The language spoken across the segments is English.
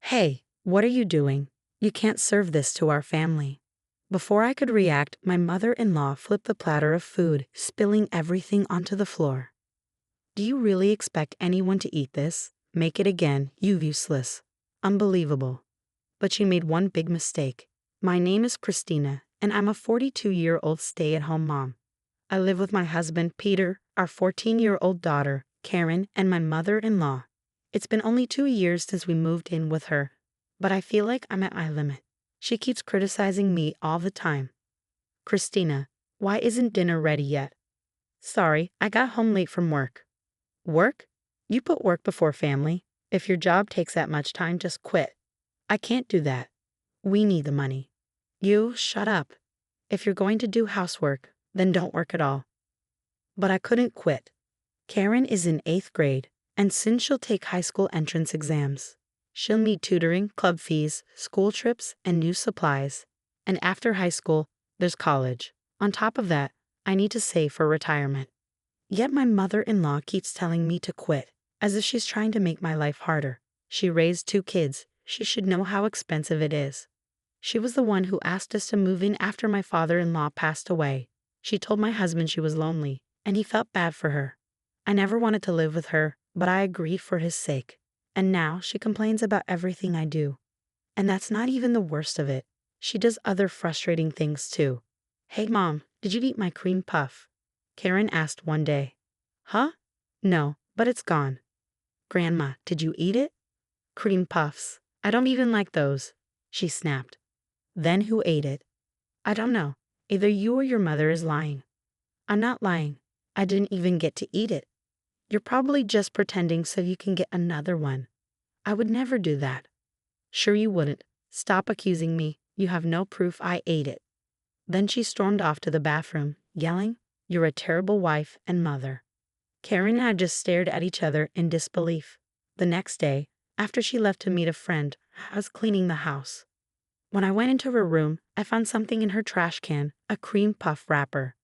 Hey, what are you doing? You can't serve this to our family. Before I could react, my mother-in-law flipped the platter of food, spilling everything onto the floor. Do you really expect anyone to eat this? Make it again, you useless. Unbelievable. But she made one big mistake. My name is Christina, and I'm a 42-year-old stay-at-home mom. I live with my husband, Peter, our 14-year-old daughter, Karen, and my mother-in-law. It's been only 2 years since we moved in with her, but I feel like I'm at my limit. She keeps criticizing me all the time. Christina, why isn't dinner ready yet? Sorry, I got home late from work. Work? You put work before family. If your job takes that much time, just quit. I can't do that. We need the money. You, shut up. If you're going to do housework, then don't work at all. But I couldn't quit. Karen is in 8th grade, and soon she'll take high school entrance exams. She'll need tutoring, club fees, school trips, and new supplies. And after high school, there's college. On top of that, I need to save for retirement. Yet my mother-in-law keeps telling me to quit, as if she's trying to make my life harder. She raised 2 kids. She should know how expensive it is. She was the one who asked us to move in after my father-in-law passed away. She told my husband she was lonely, and he felt bad for her. I never wanted to live with her, but I agreed for his sake. And now she complains about everything I do. And that's not even the worst of it. She does other frustrating things too. Hey Mom, did you eat my cream puff? Karen asked one day. Huh? No, but it's gone. Grandma, did you eat it? Cream puffs. I don't even like those, she snapped. Then who ate it? I don't know. Either you or your mother is lying. I'm not lying. I didn't even get to eat it. You're probably just pretending so you can get another one. I would never do that. Sure you wouldn't. Stop accusing me. You have no proof I ate it. Then she stormed off to the bathroom, yelling, "You're a terrible wife and mother." Karen and I just stared at each other in disbelief. The next day, after she left to meet a friend, I was cleaning the house. When I went into her room, I found something in her trash can, a cream puff wrapper.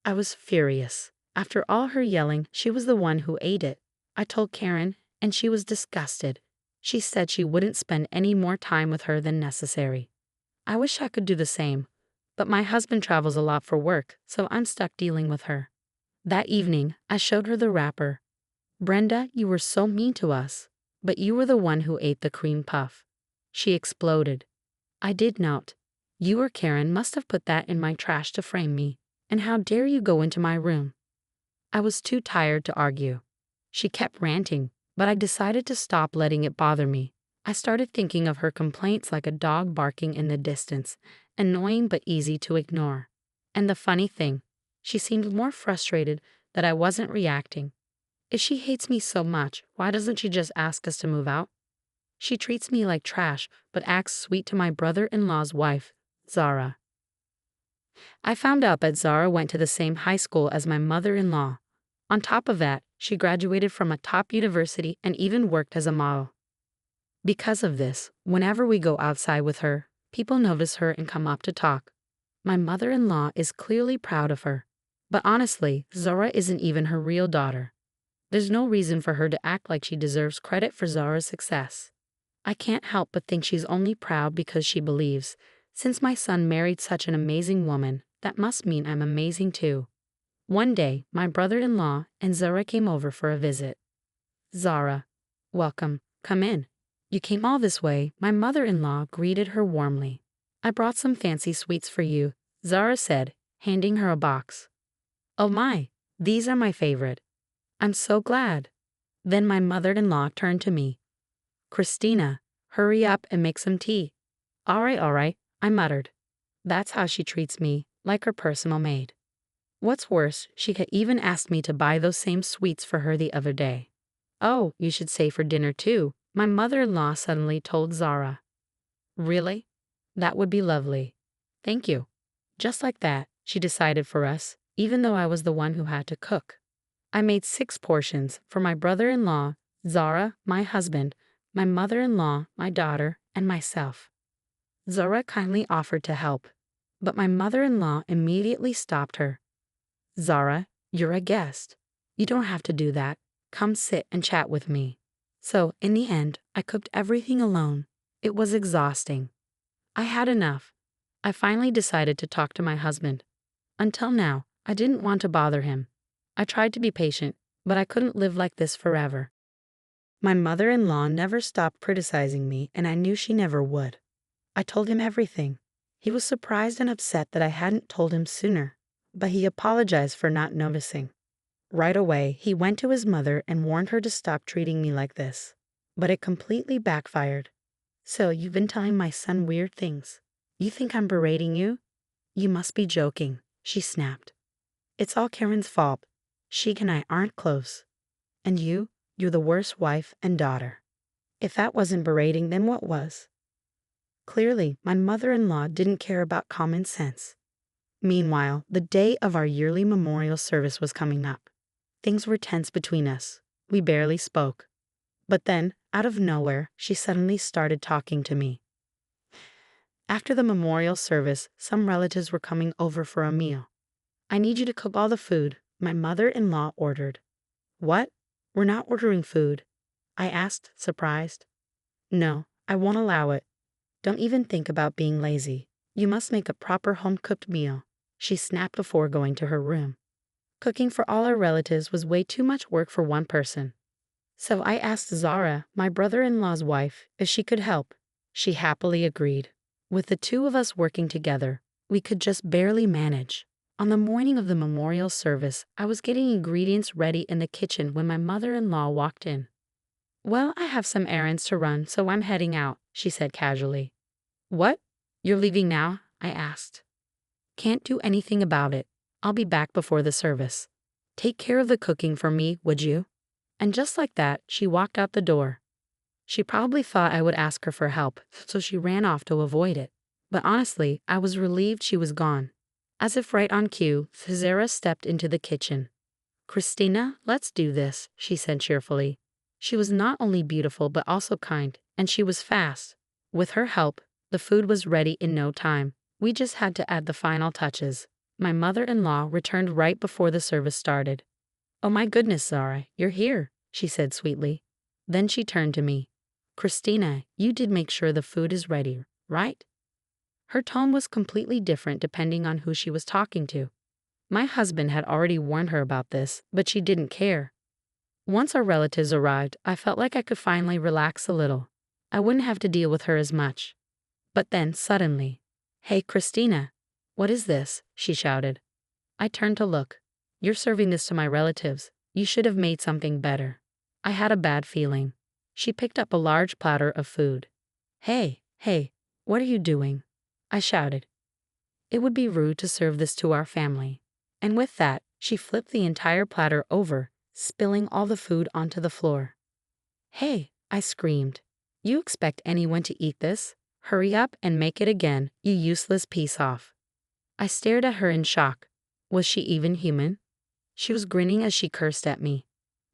I was furious. After all her yelling, she was the one who ate it. I told Karen, and she was disgusted. She said she wouldn't spend any more time with her than necessary. I wish I could do the same, but my husband travels a lot for work, so I'm stuck dealing with her. That evening, I showed her the wrapper. Brenda, you were so mean to us, but you were the one who ate the cream puff. She exploded. I did note. You or Karen must have put that in my trash to frame me, and how dare you go into my room? I was too tired to argue. She kept ranting, but I decided to stop letting it bother me. I started thinking of her complaints like a dog barking in the distance, annoying but easy to ignore. And the funny thing, she seemed more frustrated that I wasn't reacting. If she hates me so much, why doesn't she just ask us to move out? She treats me like trash, but acts sweet to my brother-in-law's wife, Zara. I found out that Zara went to the same high school as my mother-in-law. On top of that, she graduated from a top university and even worked as a model. Because of this, whenever we go outside with her, people notice her and come up to talk. My mother-in-law is clearly proud of her. But honestly, Zara isn't even her real daughter. There's no reason for her to act like she deserves credit for Zara's success. I can't help but think she's only proud because she believes, since my son married such an amazing woman, that must mean I'm amazing too. One day, my brother-in-law and Zara came over for a visit. Zara, welcome, come in. You came all this way, my mother-in-law greeted her warmly. I brought some fancy sweets for you, Zara said, handing her a box. Oh my, these are my favorite. I'm so glad. Then my mother-in-law turned to me. Christina, hurry up and make some tea. All right, I muttered. That's how she treats me, like her personal maid. What's worse, she had even asked me to buy those same sweets for her the other day. Oh, you should stay for dinner too, my mother-in-law suddenly told Zara. Really? That would be lovely. Thank you. Just like that, she decided for us, even though I was the one who had to cook. I made 6 portions for my brother-in-law, Zara, my husband, my mother-in-law, my daughter, and myself. Zara kindly offered to help, but my mother-in-law immediately stopped her. Zara, you're a guest. You don't have to do that. Come sit and chat with me. So, in the end, I cooked everything alone. It was exhausting. I had enough. I finally decided to talk to my husband. Until now, I didn't want to bother him. I tried to be patient, but I couldn't live like this forever. My mother-in-law never stopped criticizing me, and I knew she never would. I told him everything. He was surprised and upset that I hadn't told him sooner, but he apologized for not noticing. Right away, he went to his mother and warned her to stop treating me like this. But it completely backfired. So you've been telling my son weird things. You think I'm berating you? You must be joking, she snapped. It's all Karen's fault. She and I aren't close. And you're the worst wife and daughter. If that wasn't berating, then what was? Clearly, my mother-in-law didn't care about common sense. Meanwhile, the day of our yearly memorial service was coming up. Things were tense between us. We barely spoke. But then, out of nowhere, she suddenly started talking to me. After the memorial service, some relatives were coming over for a meal. I need you to cook all the food, my mother-in-law ordered. What? We're not ordering food, I asked, surprised. No, I won't allow it. Don't even think about being lazy. You must make a proper home-cooked meal, she snapped before going to her room. Cooking for all our relatives was way too much work for one person. So I asked Zara, my brother-in-law's wife, if she could help. She happily agreed. With the two of us working together, we could just barely manage. On the morning of the memorial service, I was getting ingredients ready in the kitchen when my mother-in-law walked in. Well, I have some errands to run, so I'm heading out, she said casually. What? You're leaving now? I asked. Can't do anything about it. I'll be back before the service. Take care of the cooking for me, would you? And just like that, she walked out the door. She probably thought I would ask her for help, so she ran off to avoid it. But honestly, I was relieved she was gone. As if right on cue, Zara stepped into the kitchen. Christina, let's do this, she said cheerfully. She was not only beautiful but also kind, and she was fast. With her help, the food was ready in no time. We just had to add the final touches. My mother-in-law returned right before the service started. Oh my goodness, Zara, you're here, she said sweetly. Then she turned to me. Christina, you did make sure the food is ready, right? Her tone was completely different depending on who she was talking to. My husband had already warned her about this, but she didn't care. Once our relatives arrived, I felt like I could finally relax a little. I wouldn't have to deal with her as much. But then, suddenly, Hey, Christina, what is this? She shouted. I turned to look. You're serving this to my relatives. You should have made something better. I had a bad feeling. She picked up a large platter of food. Hey, what are you doing? I shouted. It would be rude to serve this to our family. And with that, she flipped the entire platter over, spilling all the food onto the floor. Hey, I screamed. You expect anyone to eat this? Hurry up and make it again, you useless piece off. I stared at her in shock. Was she even human? She was grinning as she cursed at me.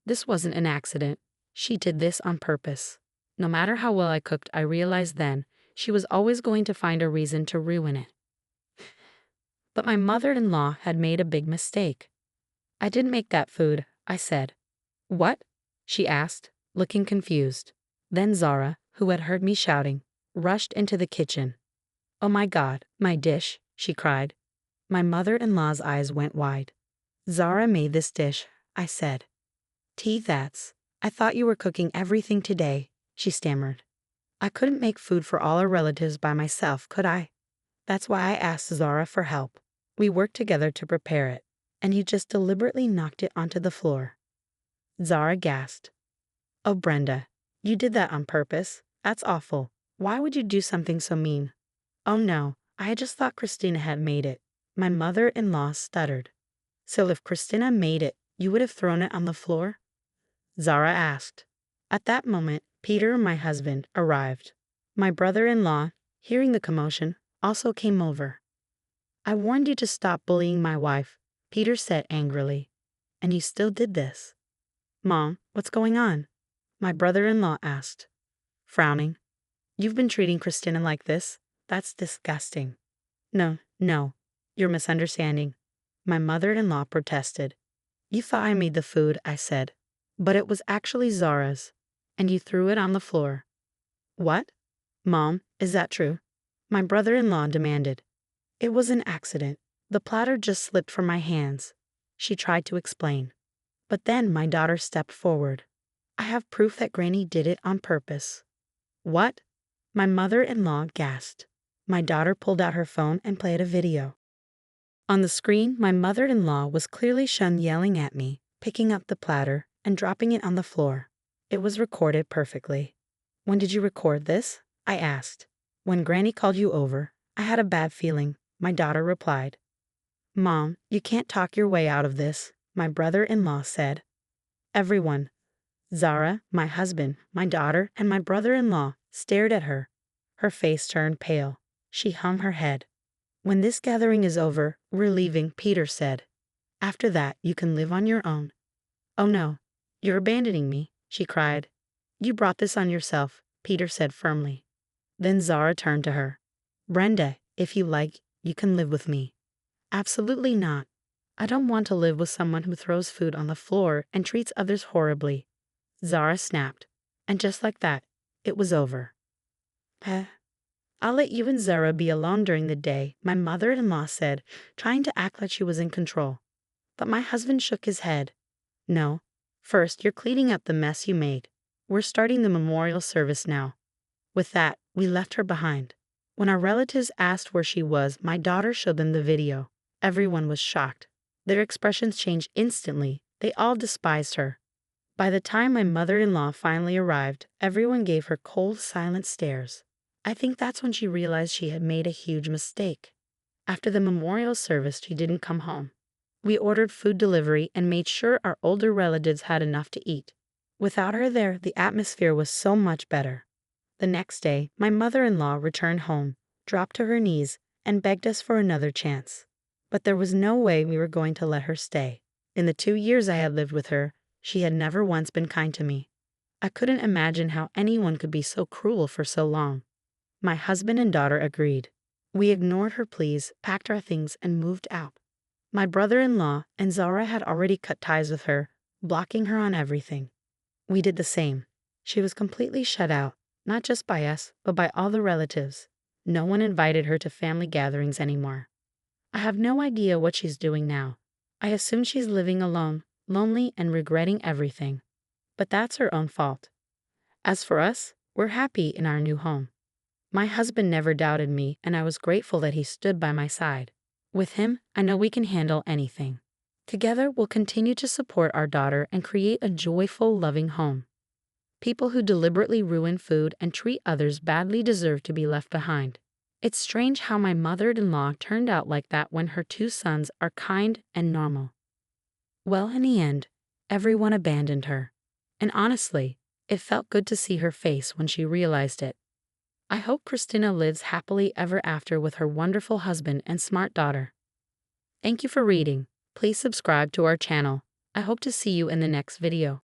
This wasn't an accident. She did this on purpose. No matter how well I cooked, I realized then, she was always going to find a reason to ruin it. But my mother-in-law had made a big mistake. I didn't make that food, I said. What? She asked, looking confused. Then Zara, who had heard me shouting, rushed into the kitchen. Oh my God, my dish, she cried. My mother-in-law's eyes went wide. Zara made this dish, I said. That's. I thought you were cooking everything today, she stammered. I couldn't make food for all our relatives by myself, could I? That's why I asked Zara for help. We worked together to prepare it, and you just deliberately knocked it onto the floor. Zara gasped. Oh, Brenda, you did that on purpose. That's awful. Why would you do something so mean? Oh no, I just thought Christina had made it. My mother-in-law stuttered. So if Christina made it, you would have thrown it on the floor? Zara asked. At that moment, Peter, my husband, arrived. My brother-in-law, hearing the commotion, also came over. I warned you to stop bullying my wife, Peter said angrily. And you still did this. Mom, what's going on? My brother-in-law asked, frowning. You've been treating Christina like this? That's disgusting. No, you're misunderstanding. My mother-in-law protested. You thought I made the food, I said. But it was actually Zara's. And you threw it on the floor. What? Mom, is that true? My brother-in-law demanded. It was an accident. The platter just slipped from my hands. She tried to explain. But then my daughter stepped forward. I have proof that Granny did it on purpose. What? My mother-in-law gasped. My daughter pulled out her phone and played a video. On the screen, my mother-in-law was clearly shown yelling at me, picking up the platter, and dropping it on the floor. It was recorded perfectly. When did you record this? I asked. When Granny called you over. I had a bad feeling, my daughter replied. Mom, you can't talk your way out of this, my brother-in-law said. Everyone, Zara, my husband, my daughter, and my brother-in-law, stared at her. Her face turned pale. She hung her head. When this gathering is over, we're leaving, Peter said. After that, you can live on your own. Oh no, you're abandoning me, she cried. You brought this on yourself, Peter said firmly. Then Zara turned to her. Brenda, if you like, you can live with me. Absolutely not. I don't want to live with someone who throws food on the floor and treats others horribly. Zara snapped. And just like that, it was over. I'll let you and Zara be alone during the day, my mother-in-law said, trying to act like she was in control. But my husband shook his head. No. First, you're cleaning up the mess you made. We're starting the memorial service now. With that, we left her behind. When our relatives asked where she was, my daughter showed them the video. Everyone was shocked. Their expressions changed instantly. They all despised her. By the time my mother-in-law finally arrived, everyone gave her cold, silent stares. I think that's when she realized she had made a huge mistake. After the memorial service, she didn't come home. We ordered food delivery and made sure our older relatives had enough to eat. Without her there, the atmosphere was so much better. The next day, my mother-in-law returned home, dropped to her knees, and begged us for another chance. But there was no way we were going to let her stay. In the 2 years I had lived with her, she had never once been kind to me. I couldn't imagine how anyone could be so cruel for so long. My husband and daughter agreed. We ignored her pleas, packed our things, and moved out. My brother-in-law and Zara had already cut ties with her, blocking her on everything. We did the same. She was completely shut out, not just by us, but by all the relatives. No one invited her to family gatherings anymore. I have no idea what she's doing now. I assume she's living alone, lonely, and regretting everything. But that's her own fault. As for us, we're happy in our new home. My husband never doubted me, and I was grateful that he stood by my side. With him, I know we can handle anything. Together, we'll continue to support our daughter and create a joyful, loving home. People who deliberately ruin food and treat others badly deserve to be left behind. It's strange how my mother-in-law turned out like that when her 2 sons are kind and normal. Well, in the end, everyone abandoned her. And honestly, it felt good to see her face when she realized it. I hope Christina lives happily ever after with her wonderful husband and smart daughter. Thank you for reading. Please subscribe to our channel. I hope to see you in the next video.